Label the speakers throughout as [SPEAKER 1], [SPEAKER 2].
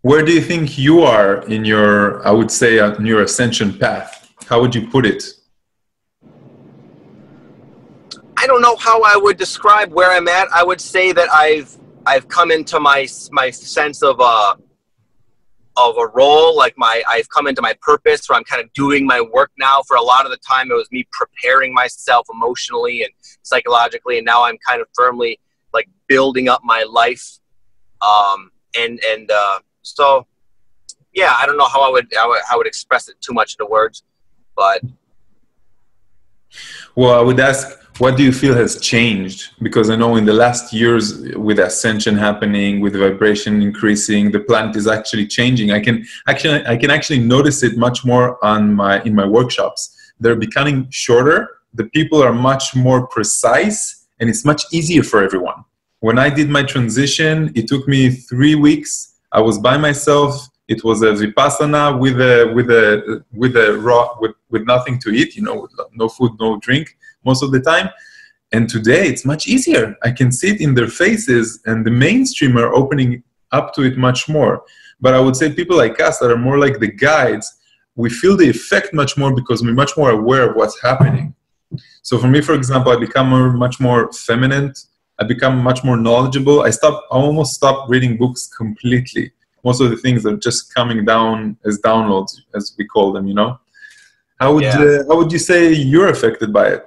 [SPEAKER 1] Where do you think you are in your, I would say, in your ascension path? How would you put it?
[SPEAKER 2] I don't know how I would describe where I'm at. I would say that I've come into my sense of a role, like I've come into my purpose, where I'm kind of doing my work now. For a lot of the time, it was me preparing myself emotionally and psychologically, and now I'm kind of firmly like building up my life. So yeah, I don't know how I would express it too much into words, but.
[SPEAKER 1] Well, I would ask, what do you feel has changed? Because I know in the last years, with ascension happening, with vibration increasing, the planet is actually changing. I can actually notice it much more in my workshops. They're becoming shorter. The people are much more precise, and it's much easier for everyone. When I did my transition, it took me 3 weeks. I was by myself. It was a vipassana with nothing to eat, you know, with no food, no drink most of the time. And today it's much easier. I can see it in their faces, and the mainstream are opening up to it much more. But I would say people like us that are more like the guides, we feel the effect much more because we're much more aware of what's happening. So for me, for example, I become much more feminine. I become much more knowledgeable. I almost stopped reading books completely. Most of the things are just coming down as downloads, as we call them, you know? How would you say you're affected by it?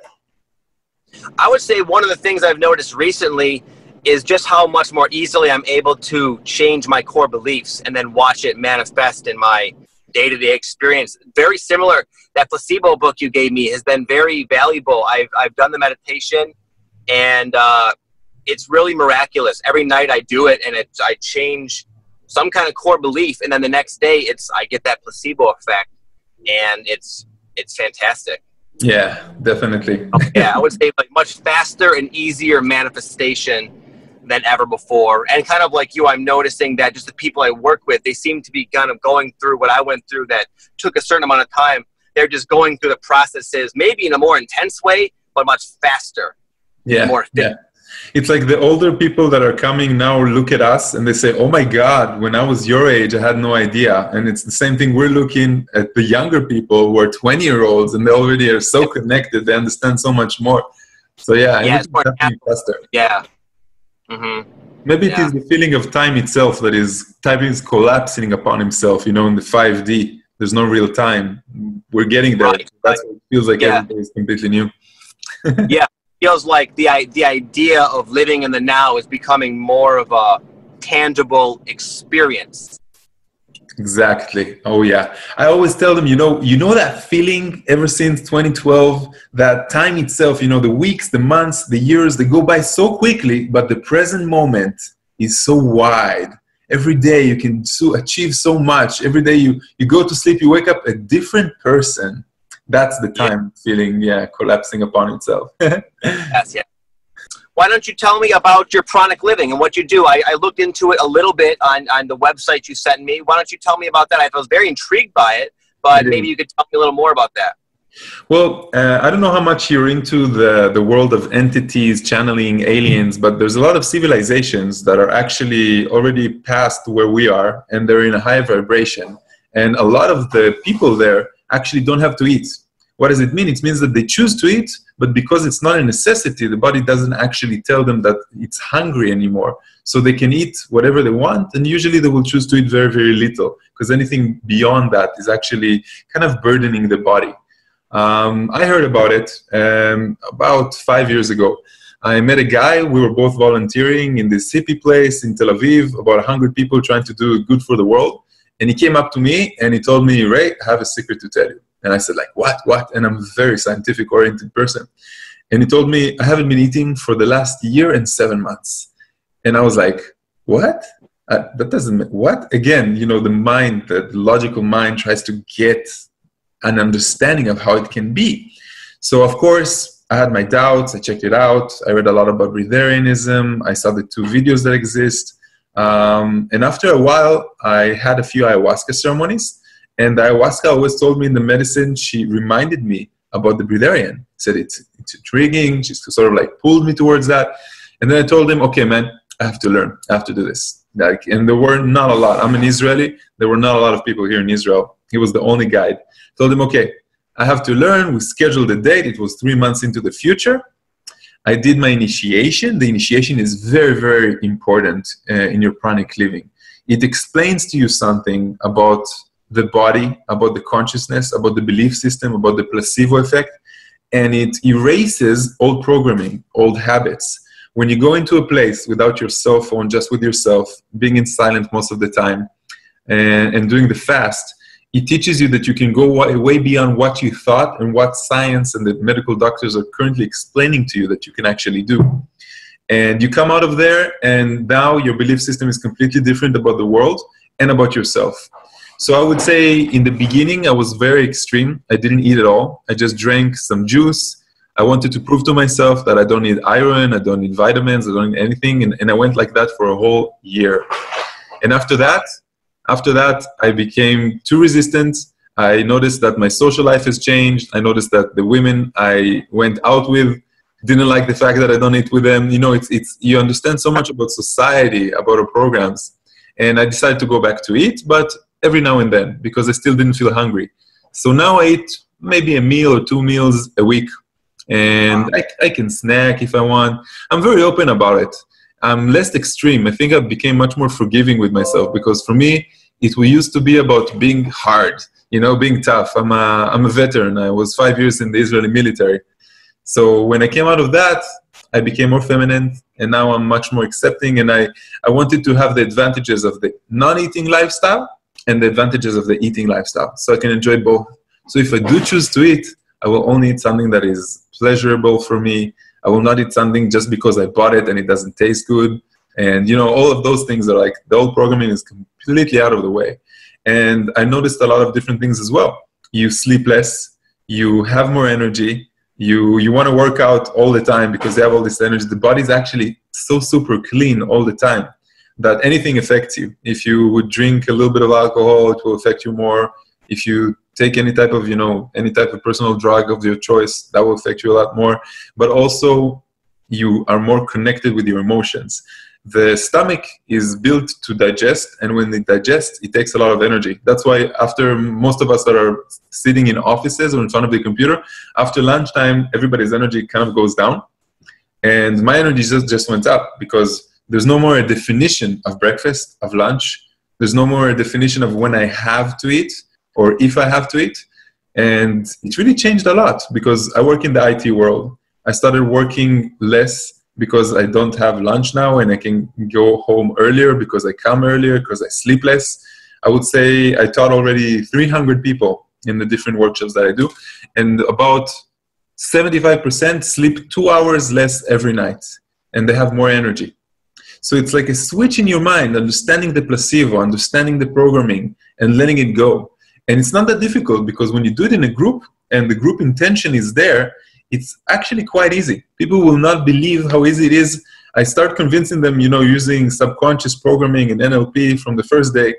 [SPEAKER 2] I would say one of the things I've noticed recently is just how much more easily I'm able to change my core beliefs and then watch it manifest in my day-to-day experience. Very similar. That placebo book you gave me has been very valuable. I've done the meditation, and it's really miraculous. Every night I do it, and I change some kind of core belief, and then the next day I get that placebo effect, and it's fantastic.
[SPEAKER 1] Yeah, definitely.
[SPEAKER 2] Yeah, I would say like much faster and easier manifestation than ever before. And kind of like you, I'm noticing that just the people I work with, they seem to be kind of going through what I went through that took a certain amount of time. They're just going through the processes, maybe in a more intense way, but much faster.
[SPEAKER 1] Yeah,
[SPEAKER 2] more
[SPEAKER 1] yeah. It's like the older people that are coming now look at us and they say, oh my God, when I was your age, I had no idea. And it's the same thing. We're looking at the younger people who are 20-year-olds, and they already are so connected. They understand so much more. So yeah,
[SPEAKER 2] it's more
[SPEAKER 1] happening faster.
[SPEAKER 2] Yeah. Mm-hmm.
[SPEAKER 1] Maybe it is the feeling of time itself that time is collapsing upon himself, you know, in the 5D. There's no real time. We're getting there. Right. That's what it feels like. Every day is completely new.
[SPEAKER 2] Yeah. Feels like the idea of living in the now is becoming more of a tangible experience.
[SPEAKER 1] Exactly. Oh yeah. I always tell them, you know that feeling ever since 2012, that time itself, you know, the weeks, the months, the years, they go by so quickly, but the present moment is so wide. Every day you can achieve so much. Every day you go to sleep, you wake up a different person. That's the time feeling, collapsing upon itself.
[SPEAKER 2] Yes, yeah. Why don't you tell me about your pranic living and what you do? I looked into it a little bit on the website you sent me. Why don't you tell me about that? I was very intrigued by it, but maybe you could tell me a little more about that.
[SPEAKER 1] Well, I don't know how much you're into the world of entities, channeling aliens, but there's a lot of civilizations that are actually already past where we are, and they're in a high vibration. And a lot of the people there actually don't have to eat. What does it mean? It means that they choose to eat, but because it's not a necessity, the body doesn't actually tell them that it's hungry anymore. So they can eat whatever they want, and usually they will choose to eat very, very little, because anything beyond that is actually kind of burdening the body. I heard about it about 5 years ago. I met a guy, we were both volunteering in this hippie place in Tel Aviv, about 100 people trying to do good for the world. And he came up to me and he told me, Ray, I have a secret to tell you. And I said, like, what? And I'm a very scientific oriented person. And he told me, I haven't been eating for the last year and 7 months. And I was like, what? That doesn't, what? Again, you know, the mind, the logical mind tries to get an understanding of how it can be. So of course, I had my doubts. I checked it out. I read a lot about breatharianism. I saw the 2 videos that exist. And after a while, I had a few ayahuasca ceremonies. And the ayahuasca always told me in the medicine, she reminded me about the breatharian. said, it's intriguing. She sort of like pulled me towards that. And then I told him, okay, man, I have to learn. I have to do this. Like, and there were not a lot. I'm an Israeli. There were not a lot of people here in Israel. He was the only guide. Told him, okay, I have to learn. We scheduled a date. It was 3 months into the future. I did my initiation. The initiation is very, very important in your pranic living. It explains to you something about the body, about the consciousness, about the belief system, about the placebo effect, and it erases old programming, old habits. When you go into a place without your cell phone, just with yourself, being in silence most of the time, and doing the fast, it teaches you that you can go way beyond what you thought and what science and the medical doctors are currently explaining to you that you can actually do. And you come out of there, and now your belief system is completely different about the world and about yourself. So I would say in the beginning, I was very extreme. I didn't eat at all. I just drank some juice. I wanted to prove to myself that I don't need iron, I don't need vitamins, I don't need anything. And I went like that for a whole year. And after that, I became too resistant. I noticed that my social life has changed. I noticed that the women I went out with didn't like the fact that I don't eat with them. You know, you understand so much about society, about our programs. And I decided to go back to eat, but every now and then, because I still didn't feel hungry. So now I eat maybe a meal or 2 meals a week. And I can snack if I want. I'm very open about it. I'm less extreme. I think I became much more forgiving with myself, because for me, it used to be about being hard, you know, being tough. I'm a veteran. I was 5 years in the Israeli military. So when I came out of that, I became more feminine, and now I'm much more accepting. And I wanted to have the advantages of the non-eating lifestyle and the advantages of the eating lifestyle, so I can enjoy both. So if I do choose to eat, I will only eat something that is pleasurable for me. I will not eat something just because I bought it and it doesn't taste good. And, you know, all of those things are like, the old programming is completely out of the way. And I noticed a lot of different things as well. You sleep less, you have more energy, you want to work out all the time because you have all this energy. The body's actually so super clean all the time that anything affects you. If you would drink a little bit of alcohol, it will affect you more. If you take any type of, any type of personal drug of your choice, that will affect you a lot more. But also, you are more connected with your emotions. The stomach is built to digest, and when it digests, it takes a lot of energy. That's why after most of us that are sitting in offices or in front of the computer, after lunchtime, everybody's energy kind of goes down. And my energy just went up, because there's no more a definition of breakfast, of lunch. There's no more a definition of when I have to eat or if I have to eat. And it really changed a lot, because I work in the IT world. I started working less because I don't have lunch now, and I can go home earlier because I come earlier, because I sleep less. I would say I taught already 300 people in the different workshops that I do, and about 75% sleep 2 hours less every night, and they have more energy. So it's like a switch in your mind, understanding the placebo, understanding the programming, and letting it go. And it's not that difficult, because when you do it in a group and the group intention is there, it's actually quite easy. People will not believe how easy it is. I start convincing them, using subconscious programming and NLP from the first day,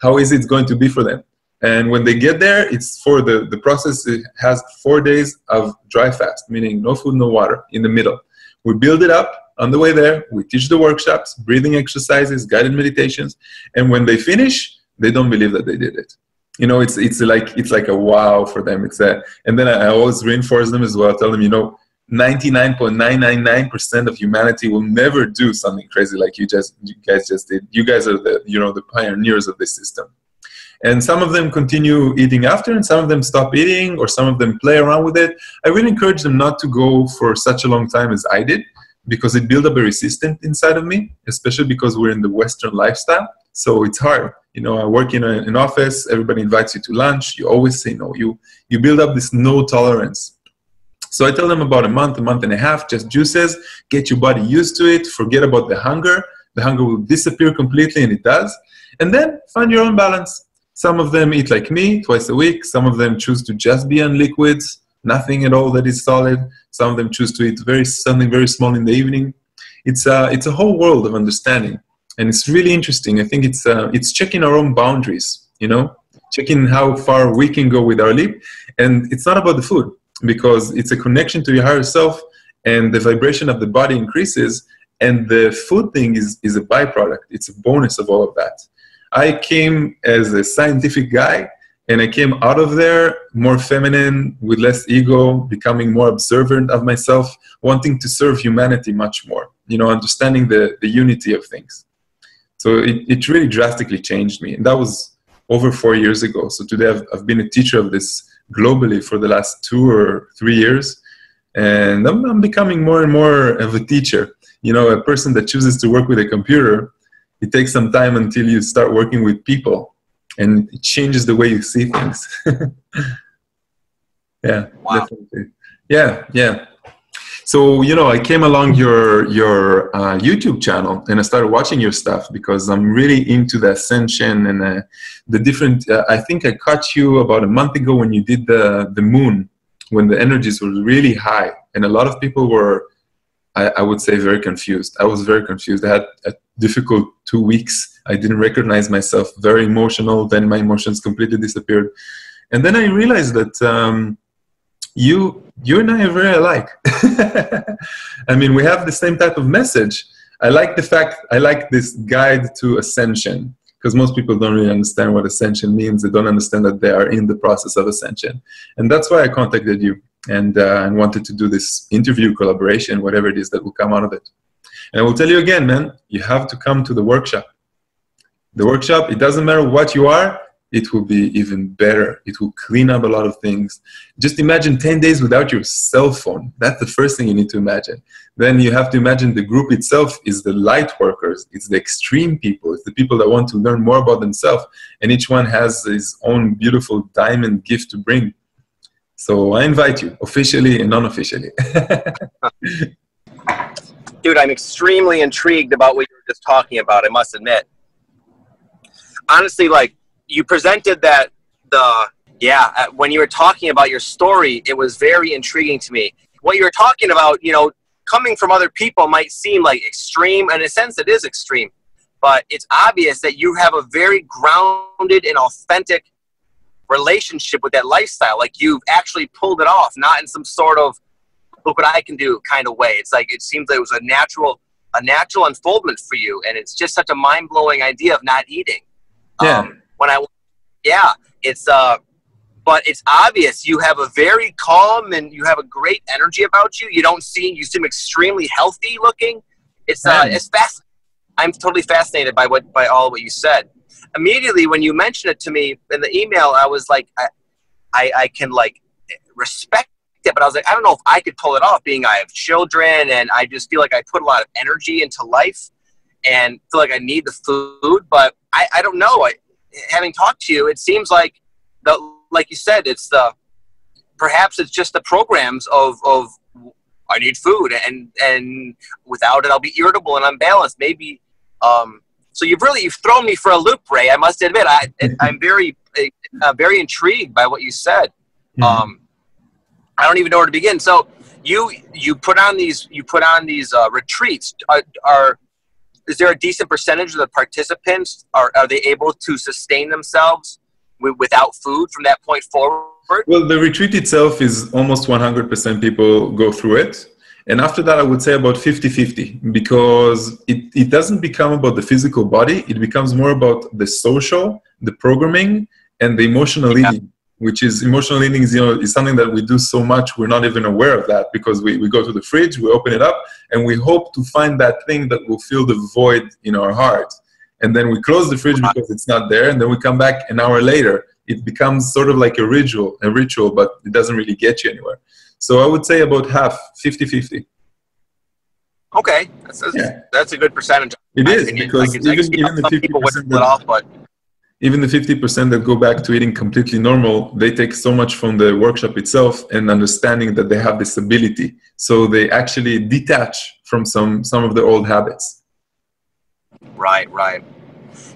[SPEAKER 1] how easy it's going to be for them. And when they get there, it's for the process. It has 4 days of dry fast, meaning no food, no water in the middle. We build it up. On the way there, we teach the workshops, breathing exercises, guided meditations. And when they finish, they don't believe that they did it. It's like a wow for them. And then I always reinforce them as well. Tell them, 99.999% of humanity will never do something crazy like you guys just did. You guys are the pioneers of this system. And some of them continue eating after, and some of them stop eating, or some of them play around with it. I really encourage them not to go for such a long time as I did, because it built up a resistance inside of me, especially because we're in the Western lifestyle. So it's hard. I work in an office, everybody invites you to lunch, you always say no. You build up this no tolerance. So I tell them about a month and a half, just juices, get your body used to it, forget about the hunger. The hunger will disappear completely, and it does. And then find your own balance. Some of them eat like me, twice a week. Some of them choose to just be on liquids, nothing at all that is solid. Some of them choose to eat something very small in the evening. It's a whole world of understanding. And it's really interesting. I think it's checking our own boundaries, checking how far we can go with our leap. And it's not about the food. because it's a connection to your higher self, and the vibration of the body increases, and the food thing is a byproduct. It's a bonus of all of that. I came as a scientific guy, and I came out of there more feminine, with less ego, becoming more observant of myself, wanting to serve humanity much more, you know, understanding the unity of things. So it really drastically changed me. And that was over 4 years ago. So today I've been a teacher of this globally for the last 2 or 3 years. And I'm becoming more and more of a teacher. You know, a person that chooses to work with a computer, it takes some time until you start working with people, and it changes the way you see things. Yeah, wow. Definitely. Yeah. So, you know, I came along your YouTube channel, and I started watching your stuff because I'm really into the ascension and the different, I think I caught you about a month ago when you did the moon, when the energies were really high, and a lot of people were, I would say, very confused. I was very confused. I had a difficult 2 weeks. I didn't recognize myself, very emotional. Then my emotions completely disappeared. And then I realized that you and I are very alike. I mean, we have the same type of message. I like this guide to ascension, because most people don't really understand what ascension means. They don't understand that they are in the process of ascension. And that's why I contacted you and wanted to do this interview, collaboration, whatever it is that will come out of it. And I will tell you again, man, you have to come to the workshop. The workshop, it doesn't matter what you are, it will be even better. It will clean up a lot of things. Just imagine 10 days without your cell phone. That's the first thing you need to imagine. Then you have to imagine the group itself is the light workers. It's the extreme people. It's the people that want to learn more about themselves. And each one has his own beautiful diamond gift to bring. So I invite you, officially and non-officially.
[SPEAKER 2] Dude, I'm extremely intrigued about what you were just talking about, I must admit. Honestly, like, you presented that when you were talking about your story, it was very intriguing to me. What you were talking about, you know, coming from other people might seem like extreme, and in a sense it is extreme, but it's obvious that you have a very grounded and authentic relationship with that lifestyle. Like, you've actually pulled it off, not in some sort of look what I can do kind of way. It's like, it seems like it was a natural unfoldment for you, and it's just such a mind-blowing idea of not eating. But it's obvious you have a very calm and you have a great energy about you. You seem extremely healthy looking. It's fascinating. I'm totally fascinated by all what you said. Immediately when you mentioned it to me in the email, I was like, I can like respect it, but I was like, I don't know if I could pull it off, being I have children, and I just feel like I put a lot of energy into life and feel like I need the food, but I don't know. Having talked to you, it seems like like you said, perhaps it's just the programs of I need food, and without it I'll be irritable and unbalanced. Maybe so you've thrown me for a loop, Ray. I must admit, I'm very intrigued by what you said. I don't even know where to begin. So you put on these retreats. Is there a decent percentage of the participants are they able to sustain themselves without food from that point forward?
[SPEAKER 1] Well, the retreat itself is almost 100% people go through it. And after that, I would say about 50-50, because it doesn't become about the physical body. It becomes more about the social, the programming, and the emotional eating, which is emotional eating is something that we do so much, we're not even aware of that, because we go to the fridge, we open it up, and we hope to find that thing that will fill the void in our heart. And then we close the fridge because it's not there, and then we come back an hour later. It becomes sort of like a ritual, but it doesn't really get you anywhere. So I would say about half, 50-50.
[SPEAKER 2] Okay, that's a good percentage.
[SPEAKER 1] It is, because even the 50% even the 50% that go back to eating completely normal, they take so much from the workshop itself and understanding that they have this ability. So they actually detach from some of the old habits.
[SPEAKER 2] Right.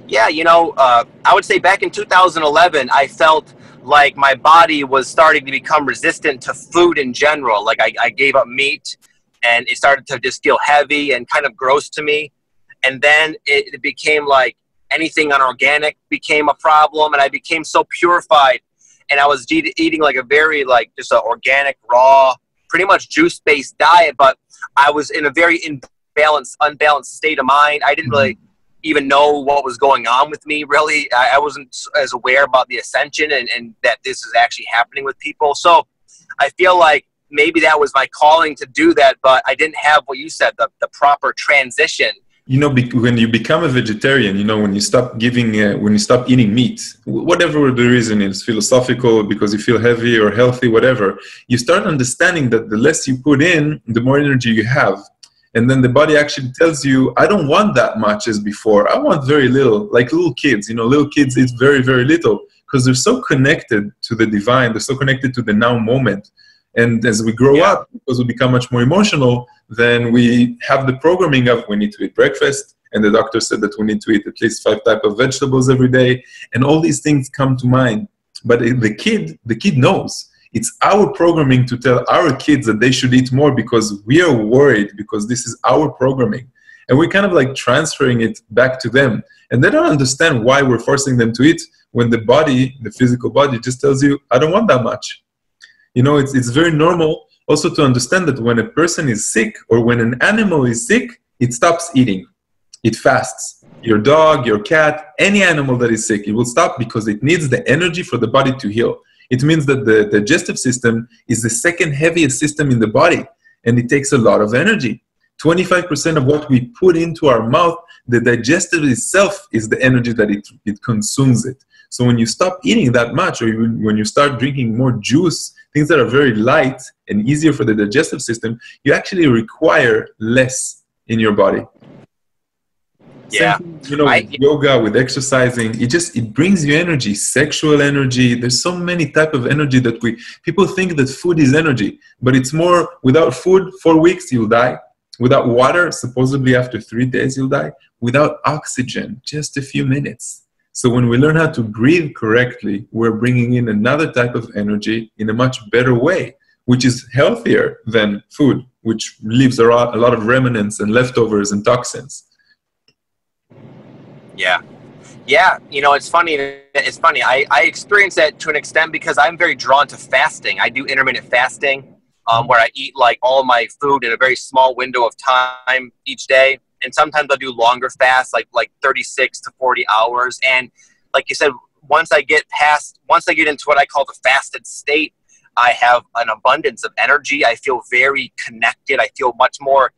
[SPEAKER 2] Yeah, I would say back in 2011, I felt like my body was starting to become resistant to food in general. Like I gave up meat, and it started to just feel heavy and kind of gross to me. And then it became like anything unorganic became a problem, and I became so purified. and I was eating like a very like just an organic, raw, pretty much juice-based diet, but I was in a very unbalanced state of mind. I didn't really even know what was going on with me, really. I wasn't as aware about the ascension and that this is actually happening with people. So I feel like maybe that was my calling to do that, but I didn't have what you said, the proper transition.
[SPEAKER 1] You know, when you become a vegetarian, you know, when you stop eating meat, whatever the reason is, philosophical, because you feel heavy or healthy, whatever, you start understanding that the less you put in, the more energy you have. And then the body actually tells you, I don't want that much as before. I want very little, like little kids. You know, little kids eat very, very little because they're so connected to the divine. They're so connected to the now moment. And as we grow up, because we become much more emotional, then we have the programming of we need to eat breakfast. And the doctor said that we need to eat at least 5 types of vegetables every day. And all these things come to mind. But the kid knows. It's our programming to tell our kids that they should eat more because we are worried, because this is our programming. And we're kind of like transferring it back to them. And they don't understand why we're forcing them to eat when the body, the physical body, just tells you, I don't want that much. You know, it's very normal also to understand that when a person is sick or when an animal is sick, it stops eating. It fasts. Your dog, your cat, any animal that is sick, it will stop because it needs the energy for the body to heal. It means that the digestive system is the second heaviest system in the body, and it takes a lot of energy. 25% of what we put into our mouth, the digestive itself is the energy that it consumes it. So when you stop eating that much, or when you start drinking more juice, things that are very light and easier for the digestive system, you actually require less in your body.
[SPEAKER 2] Yeah.
[SPEAKER 1] You know, with yoga, with exercising, it brings you energy, sexual energy. There's so many types of energy that people think that food is energy, but it's more. Without food, 4 weeks, you'll die. Without water, supposedly after 3 days, you'll die. Without oxygen, just a few minutes. So when we learn how to breathe correctly, we're bringing in another type of energy in a much better way, which is healthier than food, which leaves a lot of remnants and leftovers and toxins.
[SPEAKER 2] Yeah. You know, it's funny. I experience that to an extent because I'm very drawn to fasting. I do intermittent fasting, where I eat like all of my food in a very small window of time each day. And sometimes I'll do longer fasts, like 36 to 40 hours. And like you said, once I get into what I call the fasted state, I have an abundance of energy. I feel very connected. I feel much more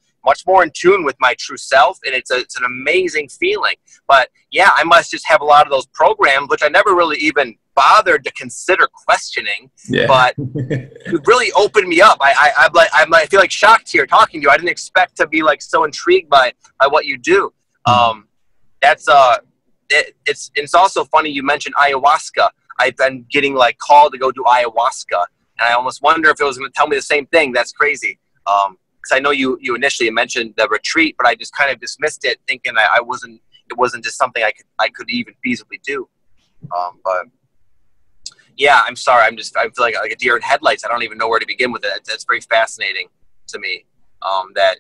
[SPEAKER 2] in tune with my true self, and it's an amazing feeling. But yeah, I must just have a lot of those programs, which I never really even bothered to consider questioning. Yeah. But it really opened me up. I feel like shocked here talking to you. I didn't expect to be like so intrigued by what you do. It's also funny you mentioned ayahuasca. I've been getting like called to go do ayahuasca, and I almost wonder if it was going to tell me the same thing. That's crazy. I know you initially mentioned the retreat, but I just kind of dismissed it, thinking it wasn't just something I could even feasibly do. But yeah, I'm sorry. I feel like a deer in headlights. I don't even know where to begin with it. That's very fascinating to me. That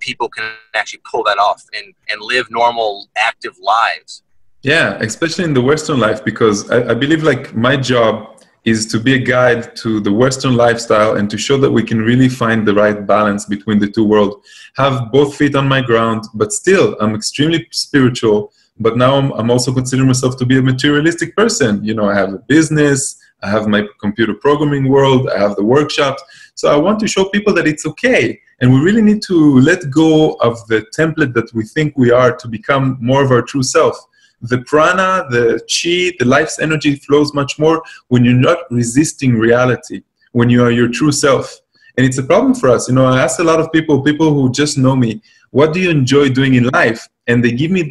[SPEAKER 2] people can actually pull that off and live normal, active lives.
[SPEAKER 1] Yeah, especially in the Western life, because I believe like my job is to be a guide to the Western lifestyle and to show that we can really find the right balance between the two worlds. Have both feet on my ground, but still I'm extremely spiritual. But now I'm also considering myself to be a materialistic person. You know, I have a business, I have my computer programming world, I have the workshops. So I want to show people that it's okay. And we really need to let go of the template that we think we are to become more of our true self. The prana, the chi, the life's energy flows much more when you're not resisting reality, when you are your true self. And it's a problem for us. You know, I ask a lot of people who just know me, what do you enjoy doing in life? And they give me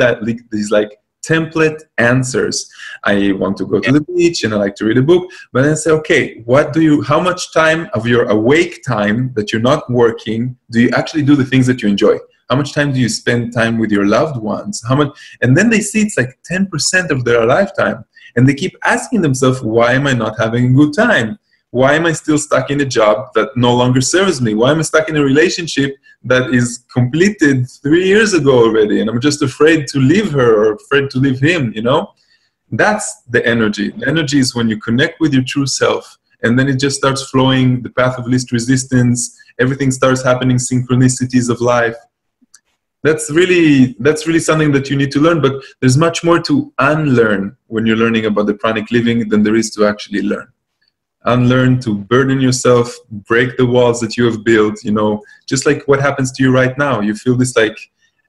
[SPEAKER 1] these like template answers. I want to go to the beach and I like to read a book. But then I say, okay, how much time of your awake time that you're not working do you actually do the things that you enjoy? How much time do you spend time with your loved ones? And then they see it's like 10% of their lifetime. And they keep asking themselves, why am I not having a good time? Why am I still stuck in a job that no longer serves me? Why am I stuck in a relationship that is completed 3 years ago already? And I'm just afraid to leave her or afraid to leave him, you know? That's the energy. The energy is when you connect with your true self, and then it just starts flowing, the path of least resistance, everything starts happening, synchronicities of life. That's really something that you need to learn, but there's much more to unlearn when you're learning about the pranic living than there is to actually learn. Unlearn to burden yourself, break the walls that you have built, you know, just like what happens to you right now. You feel this like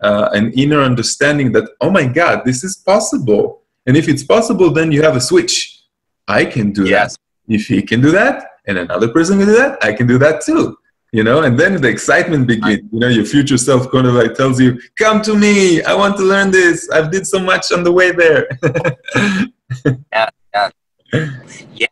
[SPEAKER 1] an inner understanding that, oh my God, this is possible. And if it's possible, then you have a switch. I can do that. If he can do that, and another person can do that, I can do that too. You know, and then the excitement begins. You know, your future self kind of like tells you, come to me, I want to learn this. I've did so much on the way there.
[SPEAKER 2] Yeah,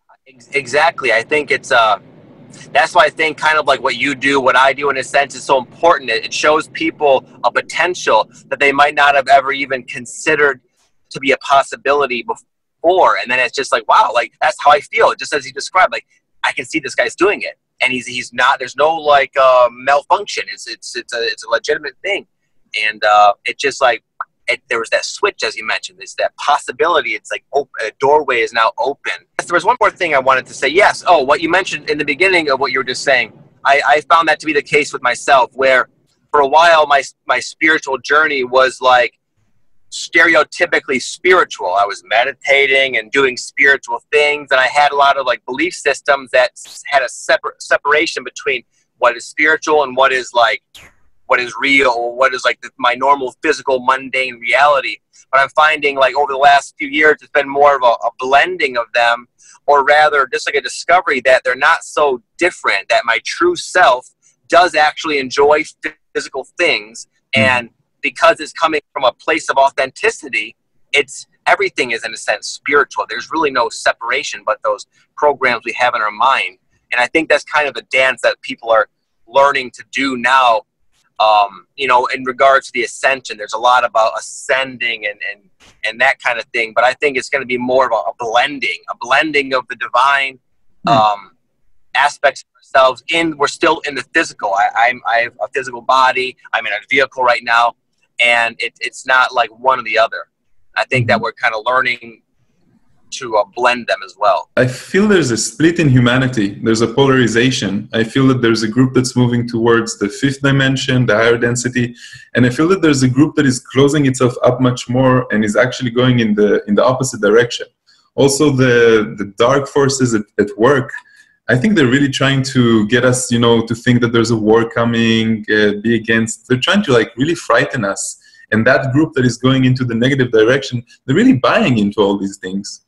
[SPEAKER 2] exactly. I think it's, that's why I think kind of like what you do, what I do in a sense is so important. It shows people a potential that they might not have ever even considered to be a possibility before. And then it's just like, wow, like that's how I feel. Just as you described, like I can see this guy's doing it. And he's not. There's no like malfunction. It's a legitimate thing, and it just like there was that switch as you mentioned. It's that possibility. It's like a doorway is now open. There was one more thing I wanted to say. Yes. Oh, what you mentioned in the beginning of what you were just saying. I found that to be the case with myself, where for a while my spiritual journey was like stereotypically spiritual. I was meditating and doing spiritual things, and I had a lot of like belief systems that had a separation between what is spiritual and what is real, or what is like my normal physical mundane reality. But I'm finding like over the last few years it's been more of a blending of them, or rather just like a discovery that they're not so different, that my true self does actually enjoy physical things, and because it's coming from a place of authenticity, everything is in a sense spiritual. There's really no separation but those programs we have in our mind. And I think that's kind of the dance that people are learning to do now. You know, in regards to the ascension, there's a lot about ascending and that kind of thing. But I think it's going to be more of a blending of the divine aspects of ourselves. We're still in the physical. I have a physical body. I'm in a vehicle right now. And it's not like one or the other. I think that we're kind of learning to blend them as well.
[SPEAKER 1] I feel there's a split in humanity. There's a polarization. I feel that there's a group that's moving towards the fifth dimension, the higher density. And I feel that there's a group that is closing itself up much more and is actually going in the opposite direction. Also, the dark forces at work, I think they're really trying to get us, you know, to think that there's a war coming, be against. They're trying to like really frighten us. And that group that is going into the negative direction, they're really buying into all these things.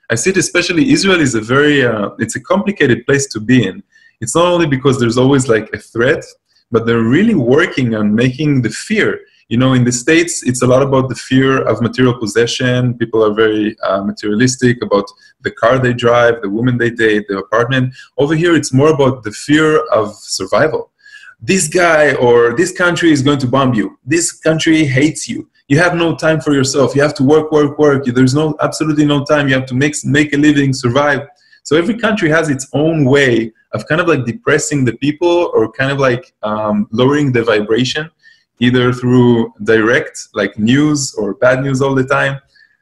[SPEAKER 1] I see it especially, Israel is it's a complicated place to be in. It's not only because there's always like a threat, but they're really working on making the fear. You know, in the States, it's a lot about the fear of material possession. People are very materialistic about the car they drive, the woman they date, the apartment. Over here, it's more about the fear of survival. This guy or this country is going to bomb you. This country hates you. You have no time for yourself. You have to work. There's absolutely no time. You have to make a living, survive. So every country has its own way of kind of like depressing the people, or kind of like lowering the vibration, either through direct like news or bad news all the time.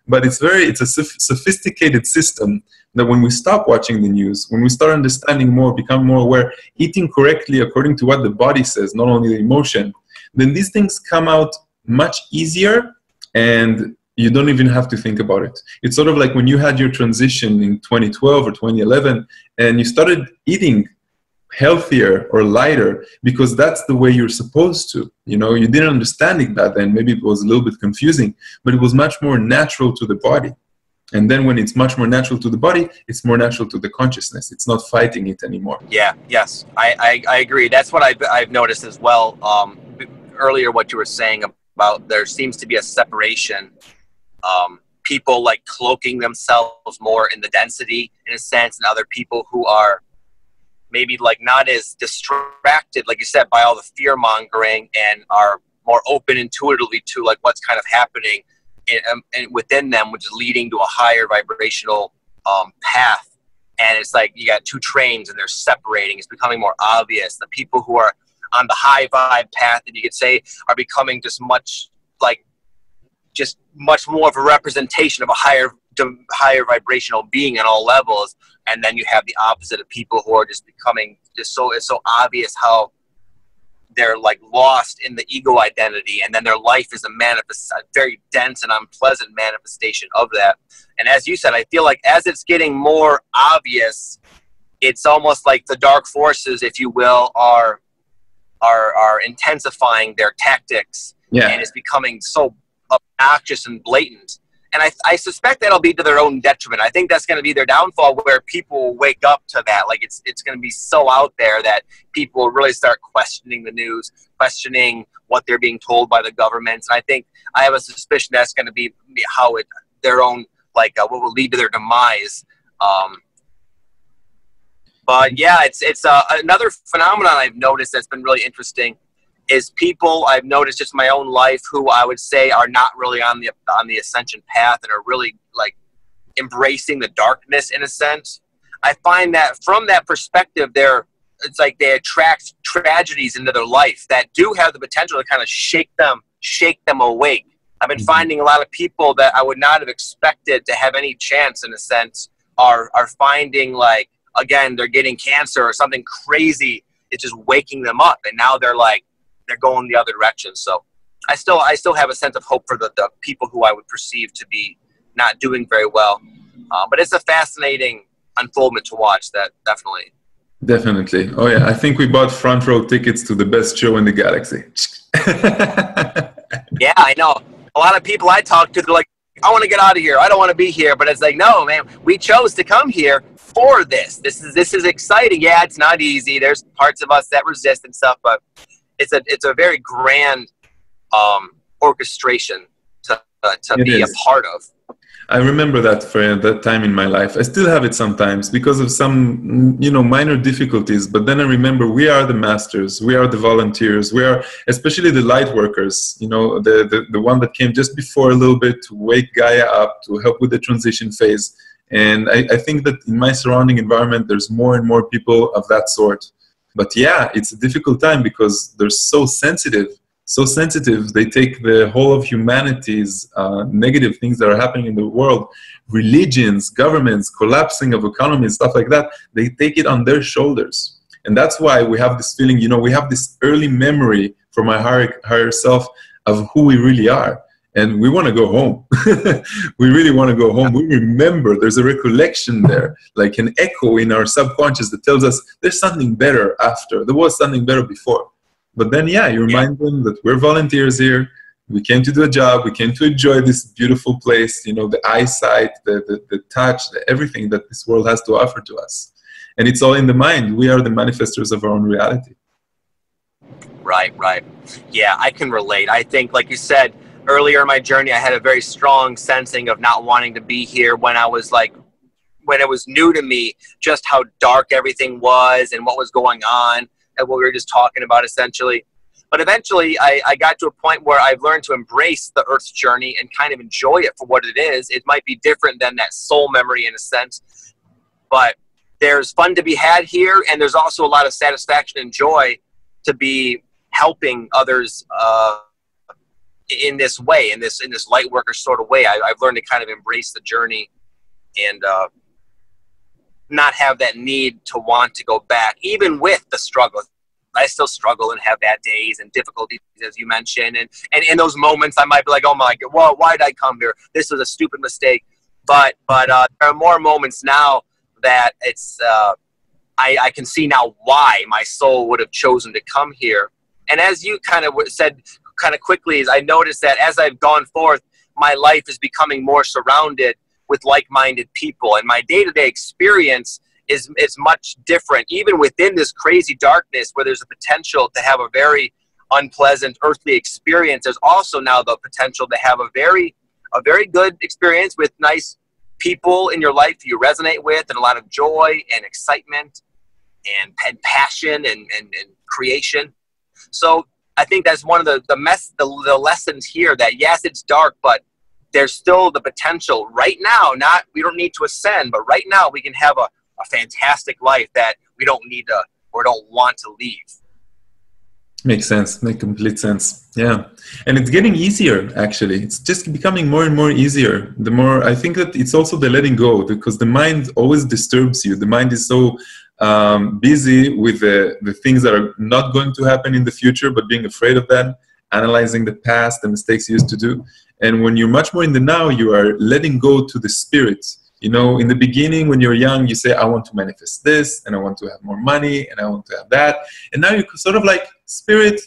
[SPEAKER 1] But it's a sophisticated system that when we stop watching the news, when we start understanding more, become more aware, eating correctly according to what the body says, not only the emotion, then these things come out much easier and you don't even have to think about it. It's sort of like when you had your transition in 2012 or 2011 and you started eating healthier or lighter because that's the way you're supposed to. You know, you didn't understand it back then. Maybe it was a little bit confusing, but it was much more natural to the body. And then when it's much more natural to the body, it's more natural to the consciousness. It's not fighting it anymore.
[SPEAKER 2] Yeah, yes, I agree. That's what I've noticed as well. Earlier, what you were saying about there seems to be a separation. People like cloaking themselves more in the density, in a sense, and other people who are maybe like not as distracted, like you said, by all the fear mongering, and are more open intuitively to like what's kind of happening and within them, which is leading to a higher vibrational path. And it's like you got two trains and they're separating. It's becoming more obvious. The people who are on the high vibe path, that you could say, are becoming just much more of a representation of a higher higher vibrational being on all levels, and then you have the opposite of people who are just becoming it's so obvious how they're like lost in the ego identity, and then their life is a very dense and unpleasant manifestation of that. And as you said, I feel like as it's getting more obvious, it's almost like the dark forces, if you will, are intensifying their tactics, and it's becoming so obnoxious and blatant. And I suspect that'll be to their own detriment. I think that's going to be their downfall, where people will wake up to that. Like it's going to be so out there that people will really start questioning the news, questioning what they're being told by the governments. And I think I have a suspicion that's going to be how their own, like what will lead to their demise. But yeah, it's another phenomenon I've noticed that's been really interesting is people I've noticed just in my own life who I would say are not really on the ascension path and are really like embracing the darkness in a sense. I find that from that perspective, it's like they attract tragedies into their life that do have the potential to kind of shake them awake. I've been finding a lot of people that I would not have expected to have any chance in a sense are finding, like, again, they're getting cancer or something crazy. It's just waking them up, and now they're going the other direction. So I still have a sense of hope for the people who I would perceive to be not doing very well. But it's a fascinating unfoldment to watch. That definitely.
[SPEAKER 1] Oh yeah, I think we bought front row tickets to the best show in the galaxy.
[SPEAKER 2] Yeah, I know. A lot of people I talk to, they're like, I want to get out of here. I don't want to be here. But it's like, no, man, we chose to come here for this. This is exciting. Yeah, it's not easy. There's parts of us that resist and stuff, but it's a very grand orchestration to be a part of.
[SPEAKER 1] I remember that for that time in my life. I still have it sometimes because of some, minor difficulties. But then I remember we are the masters. We are the volunteers. We are especially the light workers, the one that came just before a little bit to wake Gaia up, to help with the transition phase. And I think that in my surrounding environment, there's more and more people of that sort. But yeah, it's a difficult time because they're so sensitive. They take the whole of humanity's negative things that are happening in the world, religions, governments, collapsing of economies, stuff like that. They take it on their shoulders. And that's why we have this feeling, we have this early memory from our higher self of who we really are. And we want to go home. We really want to go home. We remember, there's a recollection there, like an echo in our subconscious that tells us there's something better after. There was something better before. But then, you remind them that we're volunteers here. We came to do a job. We came to enjoy this beautiful place, the eyesight, the touch, everything that this world has to offer to us. And it's all in the mind. We are the manifestors of our own reality.
[SPEAKER 2] Right. Yeah, I can relate. I think, like you said, earlier in my journey, I had a very strong sensing of not wanting to be here when it was new to me, just how dark everything was and what was going on. And what we were just talking about, essentially. But eventually, I got to a point where I've learned to embrace the Earth's journey and kind of enjoy it for what it is. It might be different than that soul memory in a sense, but there's fun to be had here, and there's also a lot of satisfaction and joy to be helping others in this way, in this light worker sort of way. I've learned to kind of embrace the journey and not have that need to want to go back, even with the struggle. I still struggle and have bad days and difficulties, as you mentioned. And in those moments, I might be like, oh my God, well, why did I come here? This was a stupid mistake. But there are more moments now that it's, I can see now why my soul would have chosen to come here. And as you kind of said kind of quickly, is I noticed that as I've gone forth, my life is becoming more surrounded with like-minded people, and my day-to-day experience is much different. Even within this crazy darkness where there's a potential to have a very unpleasant earthly experience, there's also now the potential to have a very good experience with nice people in your life you resonate with, and a lot of joy and excitement and passion and creation. So I think that's one of the lessons here, that yes, it's dark, but there's still the potential right now. We don't need to ascend, but right now we can have a fantastic life that we don't need to or don't want to leave.
[SPEAKER 1] Makes sense. Make complete sense. Yeah. And it's getting easier, actually. It's just becoming more and more easier. The more, I think that it's also the letting go, because the mind always disturbs you. The mind is so busy with the things that are not going to happen in the future, but being afraid of them, analyzing the past, the mistakes you used to do. And when you're much more in the now, you are letting go to the spirit. You know, in the beginning, when you're young, you say, I want to manifest this, and I want to have more money, and I want to have that. And now you're sort of like, Spirit,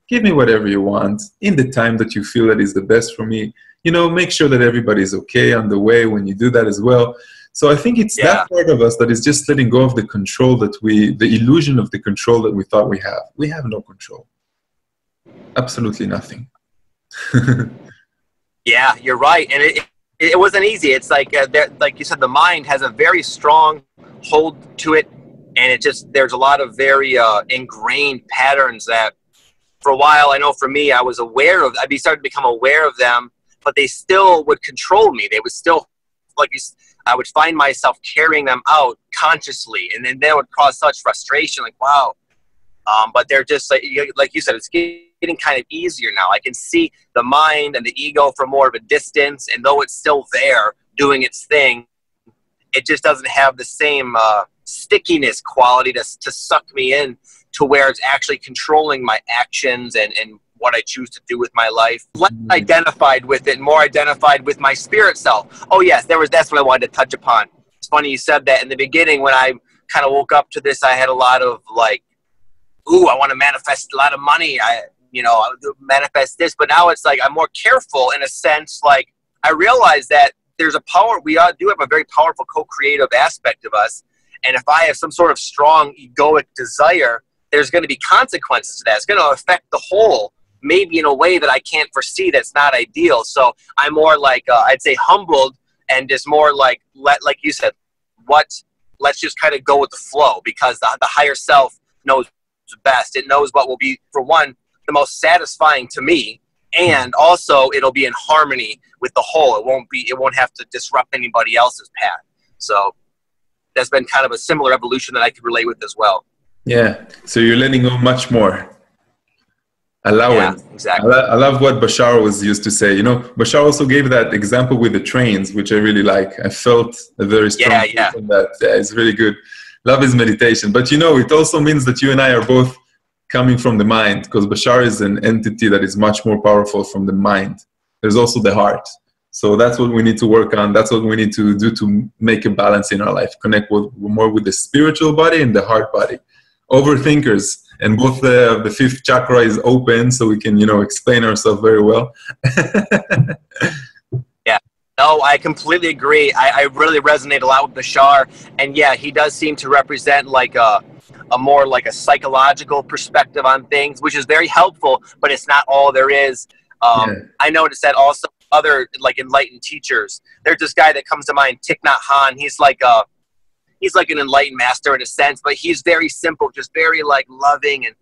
[SPEAKER 1] give me whatever you want in the time that you feel that is the best for me. You know, make sure that everybody's okay on the way when you do that as well. So I think it's that part of us that is just letting go of the control that the illusion of the control that we thought we have. We have no control. Absolutely nothing.
[SPEAKER 2] Yeah, you're right. And it wasn't easy. It's like, like you said, the mind has a very strong hold to it. And it just, there's a lot of very ingrained patterns that for a while, I know for me, I was aware of, I started to become aware of them, but they still would control me. They would still, like I would find myself carrying them out consciously. And then that would cause such frustration, like, wow. But they're just, like you said, it's getting kind of easier now. I can see the mind and the ego from more of a distance, and though it's still there doing its thing, it just doesn't have the same stickiness quality to suck me in to where it's actually controlling my actions and what I choose to do with my life. Less identified with it, more identified with my spirit self. Oh yes, that's what I wanted to touch upon. It's funny you said that. In the beginning, when I kind of woke up to this, I had a lot of like, ooh, I want to manifest a lot of money. I manifest this, but now it's like I'm more careful in a sense. Like I realize that there's a power. We do have a very powerful co-creative aspect of us. And if I have some sort of strong egoic desire, there's going to be consequences to that. It's going to affect the whole, maybe in a way that I can't foresee. That's not ideal. So I'm more like, I'd say humbled and just more like, like you said, let's just kind of go with the flow, because the higher self knows best. It knows what will be, for one, the most satisfying to me, and also it'll be in harmony with the whole. It won't have to disrupt anybody else's path. So that's been kind of a similar evolution that I could relate with as well.
[SPEAKER 1] Yeah. So you're letting go much more. Allowing.
[SPEAKER 2] Yeah, exactly.
[SPEAKER 1] I love what Bashar was used to say. You know, Bashar also gave that example with the trains, which I really like. I felt a very strong in that. Yeah, it's really good. Love is meditation. But you know, it also means that you and I are both coming from the mind, because Bashar is an entity that is much more powerful from the mind. There's also the heart. So that's what we need to work on. That's what we need to do to make a balance in our life. Connect more with the spiritual body and the heart body. Overthinkers, and both the fifth chakra is open, so we can, you know, explain ourselves very well.
[SPEAKER 2] Yeah. No, I completely agree. I really resonate a lot with Bashar. And yeah, he does seem to represent like a more like a psychological perspective on things, which is very helpful, but it's not all there is. I noticed that also other like enlightened teachers. There's this guy that comes to mind, Thich Nhat Hanh. He's like an enlightened master in a sense, but he's very simple, just very like loving and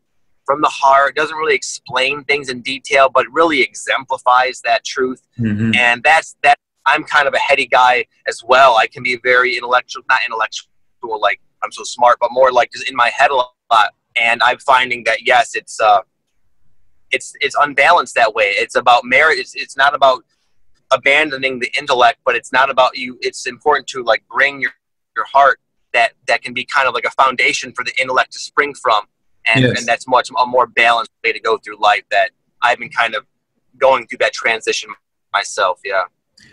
[SPEAKER 2] from the heart. Doesn't really explain things in detail, but really exemplifies that truth. Mm-hmm. And that's I'm kind of a heady guy as well. I can be very intellectual, not intellectual like I'm so smart, but more like just in my head a lot. And I'm finding that yes, it's unbalanced that way. It's about merit. It's not about abandoning the intellect, but it's not about you. It's important to like bring your heart that can be kind of like a foundation for the intellect to spring from. And, and that's much a more balanced way to go through life that I've been kind of going through that transition myself. Yeah.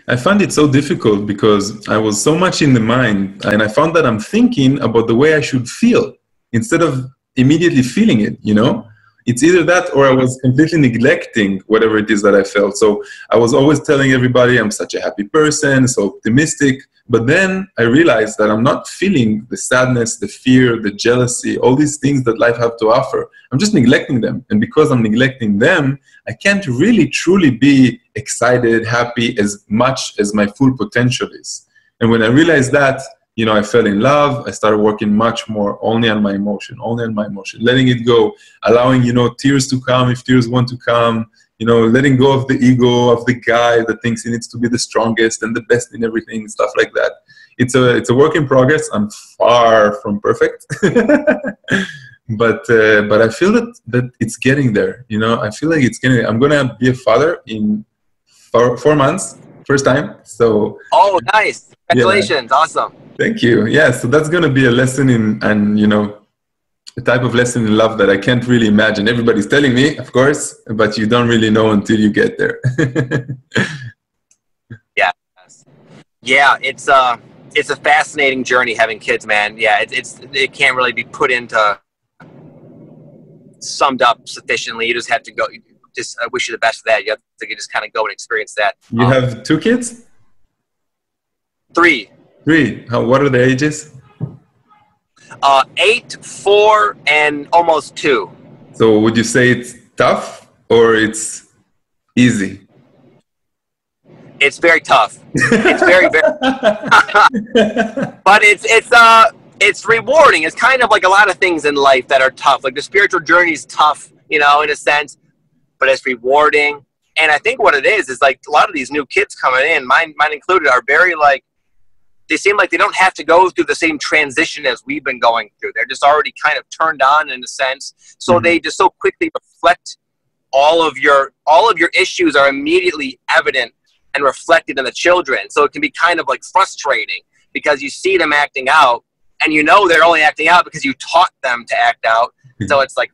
[SPEAKER 1] I found it so difficult because I was so much in the mind, and I found that I'm thinking about the way I should feel instead of immediately feeling it, you know? It's either that or I was completely neglecting whatever it is that I felt. So I was always telling everybody I'm such a happy person, so optimistic. But then I realized that I'm not feeling the sadness, the fear, the jealousy, all these things that life have to offer. I'm just neglecting them. And because I'm neglecting them, I can't really truly be excited, happy as much as my full potential is. And when I realized that, you know, I fell in love. I started working much more only on my emotion, letting it go, allowing, you know, tears to come if tears want to come, you know, letting go of the ego of the guy that thinks he needs to be the strongest and the best in everything, stuff like that. It's a work in progress. I'm far from perfect, but I feel that it's getting there. You know, I feel like it's getting. I'm gonna be a father in 4 months, first time. So.
[SPEAKER 2] Oh, nice! Congratulations!
[SPEAKER 1] Yeah.
[SPEAKER 2] Awesome.
[SPEAKER 1] Thank you. Yeah. So that's gonna be a lesson in, and you know, a type of lesson in love that I can't really imagine. Everybody's telling me, of course, but you don't really know until you get there.
[SPEAKER 2] Yeah. Yeah. It's a fascinating journey having kids, man. Yeah. It can't really be put into summed up sufficiently. You just have to go. Just I wish you the best for that. You have to just kind of go and experience that.
[SPEAKER 1] You have 2 kids?
[SPEAKER 2] 3.
[SPEAKER 1] 3. What are their ages?
[SPEAKER 2] 8, 4, and almost 2.
[SPEAKER 1] So would you say it's tough or it's easy?
[SPEAKER 2] It's very tough. It's very, but it's rewarding. It's kind of like a lot of things in life that are tough. Like the spiritual journey is tough, you know, in a sense, but it's rewarding. And I think what it is like a lot of these new kids coming in, mine included, are very like, they seem like they don't have to go through the same transition as we've been going through. They're just already kind of turned on in a sense. So they just so quickly reflect all of your issues are immediately evident and reflected in the children. So it can be kind of like frustrating because you see them acting out and you know they're only acting out because you taught them to act out. So it's like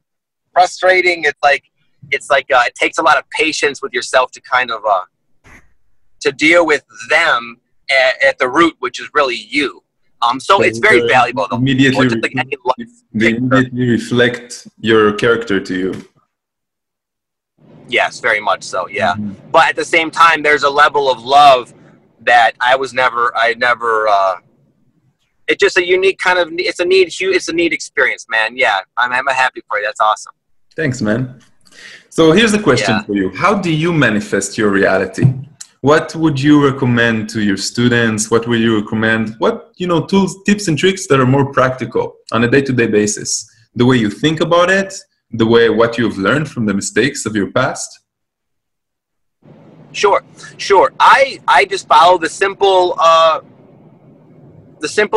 [SPEAKER 2] frustrating. It's like it takes a lot of patience with yourself to kind of to deal with them at the root, which is really you. So it's very valuable. Though.
[SPEAKER 1] They immediately reflect your character to you.
[SPEAKER 2] Yes, very much so. Yeah, but at the same time, there's a level of love that I never. It's just a unique kind of. It's a neat experience, man. Yeah, I'm happy for you. That's awesome.
[SPEAKER 1] Thanks, man. So here's the question for you: how do you manifest your reality? What would you recommend to your students? What would you recommend? What, you know, tools, tips and tricks that are more practical on a day-to-day basis? The way you think about it, what you've learned from the mistakes of your past?
[SPEAKER 2] Sure. I just follow the simple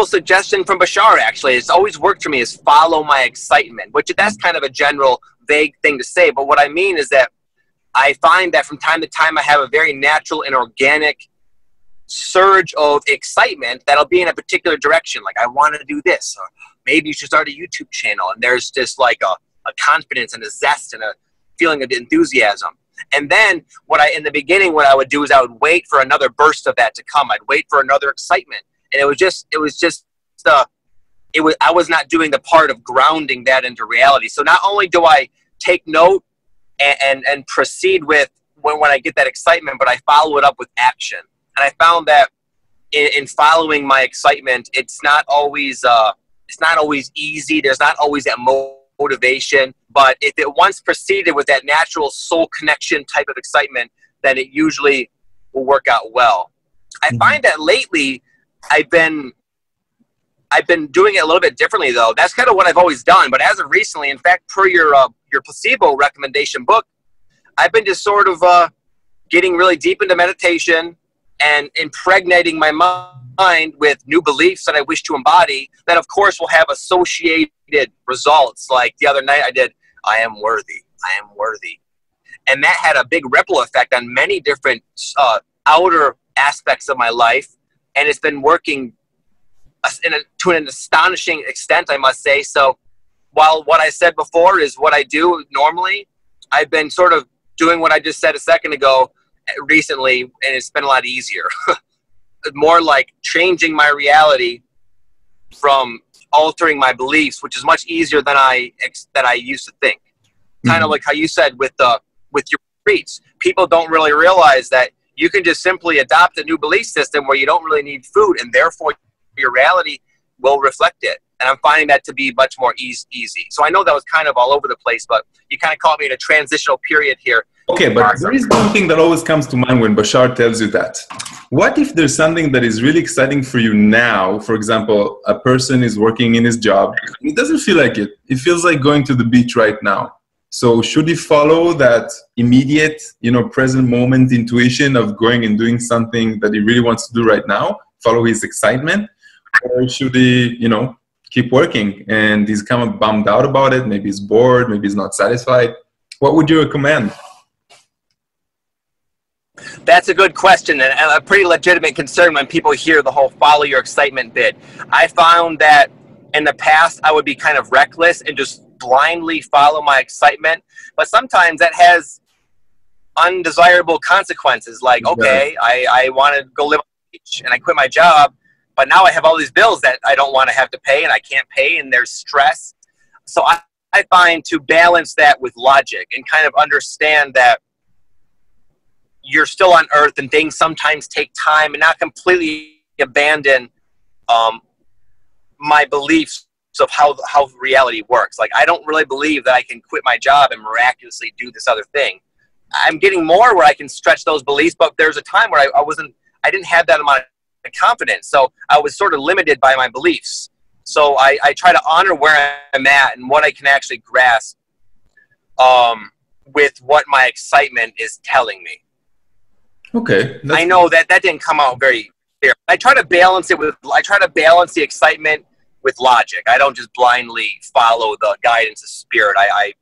[SPEAKER 2] suggestion from Bashar, actually. It's always worked for me, is follow my excitement, which that's kind of a general vague thing to say. But what I mean is that I find that from time to time I have a very natural and organic surge of excitement that'll be in a particular direction. Like, I want to do this, or maybe you should start a YouTube channel. And there's just like a confidence and a zest and a feeling of enthusiasm. And then in the beginning, what I would do is I would wait for another burst of that to come. I'd wait for another excitement. And I was not doing the part of grounding that into reality. So not only do I take note and proceed with when I get that excitement, but I follow it up with action. And I found that in following my excitement, it's not always easy. There's not always that motivation, but if it once proceeded with that natural soul connection type of excitement, then it usually will work out well. I find that lately I've been doing it a little bit differently, though. That's kind of what I've always done. But as of recently, in fact, per your placebo recommendation book, I've been just sort of getting really deep into meditation and impregnating my mind with new beliefs that I wish to embody that, of course, will have associated results. Like the other night I did, I am worthy. I am worthy. And that had a big ripple effect on many different outer aspects of my life. And it's been working to an astonishing extent, I must say. So while what I said before is what I do normally, I've been sort of doing what I just said a second ago recently, and it's been a lot easier. More like changing my reality from altering my beliefs, which is much easier than I used to think. Kind of like how you said with your retreats. People don't really realize that you can just simply adopt a new belief system where you don't really need food, and therefore your reality will reflect it. And I'm finding that to be much more easy. So I know that was kind of all over the place, but you kind of caught me in a transitional period here.
[SPEAKER 1] Okay, but there is one thing that always comes to mind when Bashar tells you that. What if there's something that is really exciting for you now? For example, a person is working in his job. It doesn't feel like it. It feels like going to the beach right now. So should he follow that immediate, present moment intuition of going and doing something that he really wants to do right now? Follow his excitement? Or should he, keep working, and he's kind of bummed out about it. Maybe he's bored, maybe he's not satisfied. What would you recommend?
[SPEAKER 2] That's a good question, and a pretty legitimate concern when people hear the whole follow your excitement bit. I found that in the past I would be kind of reckless and just blindly follow my excitement, but sometimes that has undesirable consequences. Like, okay, I want to go live on the beach and I quit my job, but now I have all these bills that I don't want to have to pay and I can't pay, and there's stress. So I find to balance that with logic and kind of understand that you're still on earth and things sometimes take time, and not completely abandon my beliefs of how reality works. Like, I don't really believe that I can quit my job and miraculously do this other thing. I'm getting more where I can stretch those beliefs, but there's a time where I didn't have that amount of confidence. So I was sort of limited by my beliefs. So I try to honor where I'm at and what I can actually grasp with what my excitement is telling me.
[SPEAKER 1] Okay.
[SPEAKER 2] I know that didn't come out very clear. I try to balance the excitement with logic. I don't just blindly follow the guidance of spirit. I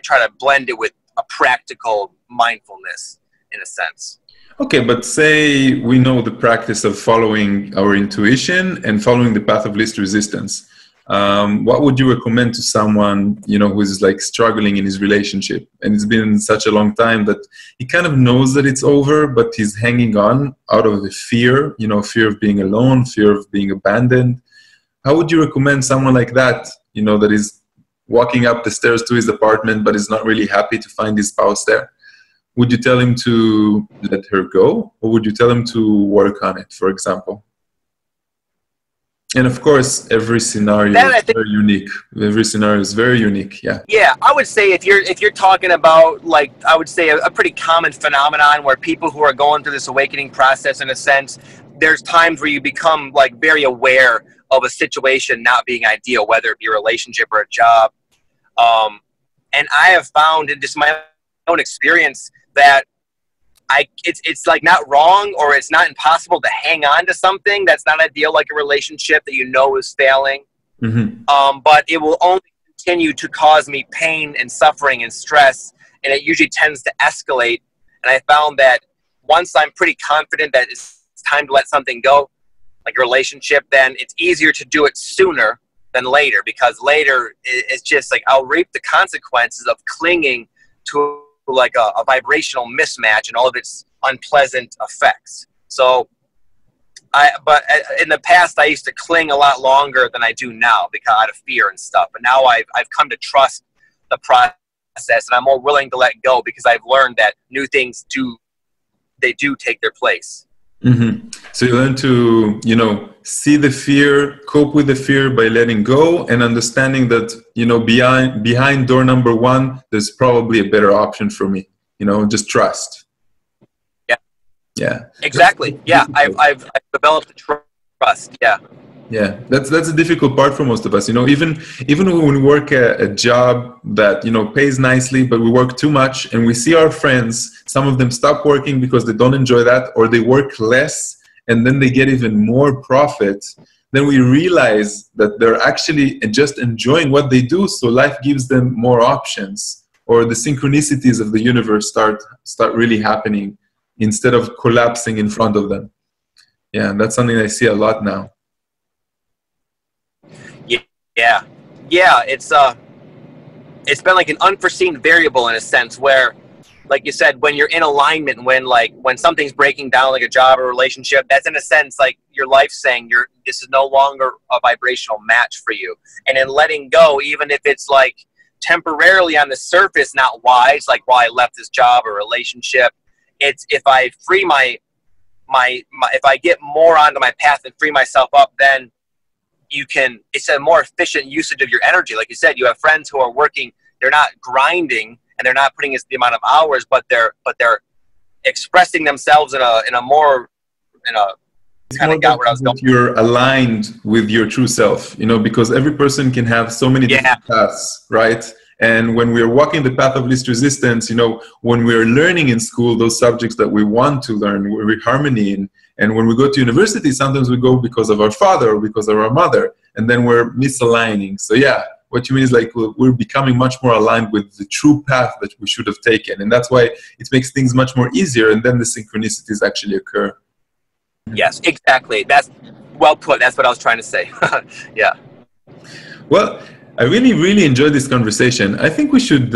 [SPEAKER 2] try to blend it with a practical mindfulness in a sense.
[SPEAKER 1] Okay, but say we know the practice of following our intuition and following the path of least resistance. What would you recommend to someone, who is like struggling in his relationship, and it's been such a long time that he kind of knows that it's over, but he's hanging on out of the fear, fear of being alone, fear of being abandoned. How would you recommend someone like that, that is walking up the stairs to his apartment, but is not really happy to find his spouse there? Would you tell him to let her go, or would you tell him to work on it, for example? And of course, every scenario is very unique. Every scenario is very unique. Yeah.
[SPEAKER 2] Yeah, I would say if you're talking about, like, I would say a pretty common phenomenon where people who are going through this awakening process, in a sense, there's times where you become like very aware of a situation not being ideal, whether it be a relationship or a job. And I have found in just my own experience that it's like not wrong, or it's not impossible to hang on to something that's not ideal, like a relationship that is failing. Mm-hmm. But it will only continue to cause me pain and suffering and stress, and it usually tends to escalate. And I found that once I'm pretty confident that it's time to let something go, like a relationship, then it's easier to do it sooner than later, because later it's just like I'll reap the consequences of clinging to like a vibrational mismatch and all of its unpleasant effects. So but in the past I used to cling a lot longer than I do now because out of fear and stuff. But now I've come to trust the process, and I'm more willing to let go because I've learned that new things do take their place.
[SPEAKER 1] Mm-hmm. So you learn to, see the fear, cope with the fear by letting go, and understanding that, behind door number one, there's probably a better option for me. Just trust.
[SPEAKER 2] Yeah.
[SPEAKER 1] Yeah.
[SPEAKER 2] Exactly. Yeah. I've developed trust. Yeah.
[SPEAKER 1] Yeah, that's a difficult part for most of us. Even when we work a job that pays nicely, but we work too much, and we see our friends, some of them stop working because they don't enjoy that, or they work less and then they get even more profit. Then we realize that they're actually just enjoying what they do, so life gives them more options, or the synchronicities of the universe start really happening instead of collapsing in front of them. Yeah, and that's something I see a lot now. Yeah. It's been like an unforeseen variable in a sense where, like you said, when you're in alignment, when something's breaking down, like a job or relationship, that's in a sense like your life saying this is no longer a vibrational match for you. And in letting go, even if it's like temporarily on the surface not wise, like why I left this job or relationship, it's if I free if I get more onto my path and free myself up, then it's a more efficient usage of your energy. Like you said, you have friends who are working, they're not grinding and they're not putting in the amount of hours, but they're expressing themselves in a more kind of got where I was going. You're aligned with your true self, because every person can have so many different paths, right? And when we're walking the path of least resistance, when we're learning in school those subjects that we want to learn, we're harmony And when we go to university, sometimes we go because of our father or because of our mother, and then we're misaligning. So yeah, what you mean is like we're becoming much more aligned with the true path that we should have taken. And that's why it makes things much more easier, and then the synchronicities actually occur.
[SPEAKER 2] Yes, exactly. That's well put. That's what I was trying to say. Yeah.
[SPEAKER 1] Well, I really enjoyed this conversation. I think we should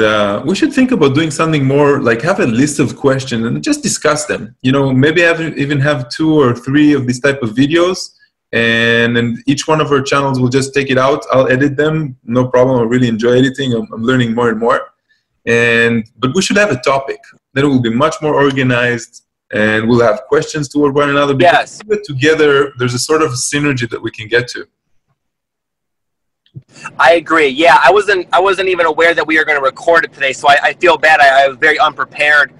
[SPEAKER 1] think about doing something more, like have a list of questions and just discuss them. You know, maybe even have 2 or 3 of these type of videos, and then each one of our channels will just take it out. I'll edit them, no problem. I really enjoy editing. I'm learning more and more. But we should have a topic. Then it will be much more organized, and we'll have questions toward one another. Because
[SPEAKER 2] yes.
[SPEAKER 1] Together, there's a sort of synergy that we can get to.
[SPEAKER 2] I agree. Yeah, I wasn't even aware that we were going to record it today, so I feel bad. I was very unprepared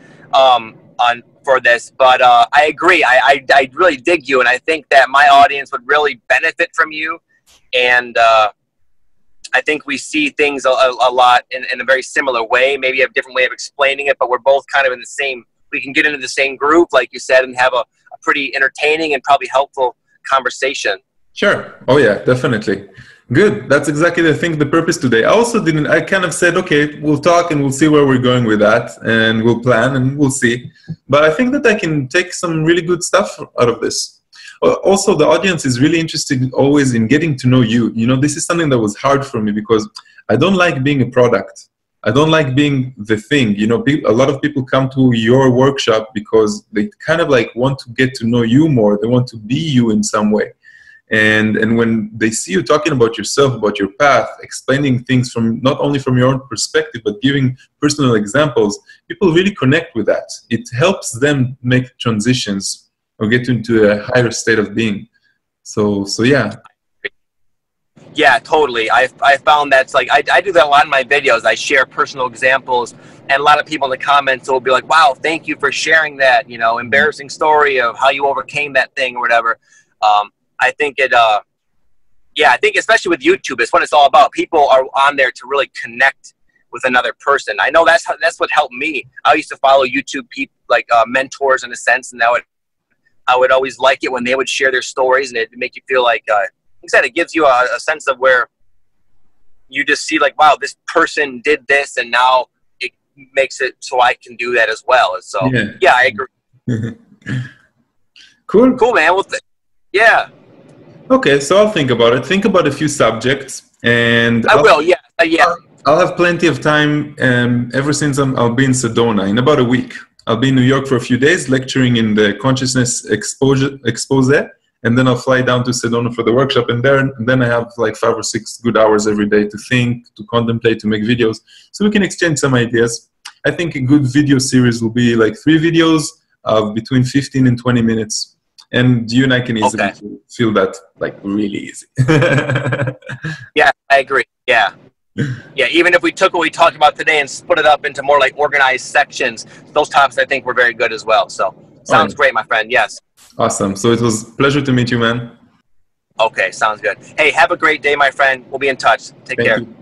[SPEAKER 2] for this, but I agree. I really dig you, and I think that my audience would really benefit from you. And I think we see things a lot in a very similar way. Maybe a different way of explaining it, but we're both kind of in the same. We can get into the same group, like you said, and have a pretty entertaining and probably helpful conversation.
[SPEAKER 1] Sure. Oh yeah, definitely. Good. That's exactly, I think, the purpose today. I kind of said, okay, we'll talk and we'll see where we're going with that, and we'll plan and we'll see. But I think that I can take some really good stuff out of this. Also, the audience is really interested always in getting to know you. You know, this is something that was hard for me because I don't like being a product. I don't like being the thing. You know, a lot of people come to your workshop because they kind of like want to get to know you more. They want to be you in some way. And when they see you talking about yourself, about your path, explaining things from not only from your own perspective, but giving personal examples, people really connect with that. It helps them make transitions or get into a higher state of being. So yeah.
[SPEAKER 2] Yeah, totally. I found that's like, I do that a lot in my videos. I share personal examples, and a lot of people in the comments will be like, wow, thank you for sharing that, you know, embarrassing story of how you overcame that thing or whatever. I think I think especially with YouTube, it's what it's all about. People are on there to really connect with another person. I know that's what helped me. I used to follow YouTube people, like mentors in a sense, and I would always like it when they would share their stories, and it'd make you feel like, like I said, it gives you a sense of where you just see like, wow, this person did this, and now it makes it so I can do that as well. So yeah, I agree.
[SPEAKER 1] Cool,
[SPEAKER 2] man. Well, yeah.
[SPEAKER 1] Okay, so I'll think about it. Think about a few subjects, and
[SPEAKER 2] I will. Yeah, yeah.
[SPEAKER 1] I'll have plenty of time. Ever since I'll be in Sedona in about a week. I'll be in New York for a few days, lecturing in the consciousness expose, and then I'll fly down to Sedona for the workshop. And then I have like 5 or 6 good hours every day to think, to contemplate, to make videos, so we can exchange some ideas. I think a good video series will be like 3 videos of between 15 and 20 minutes. And you and I can easily feel that like really easy.
[SPEAKER 2] Yeah, I agree. Yeah. Yeah, even if we took what we talked about today and split it up into more like organized sections, those topics I think were very good as well. So sounds great, my friend. Yes.
[SPEAKER 1] Awesome. So it was a pleasure to meet you, man.
[SPEAKER 2] Okay, sounds good. Hey, have a great day, my friend. We'll be in touch. Take care.
[SPEAKER 1] You.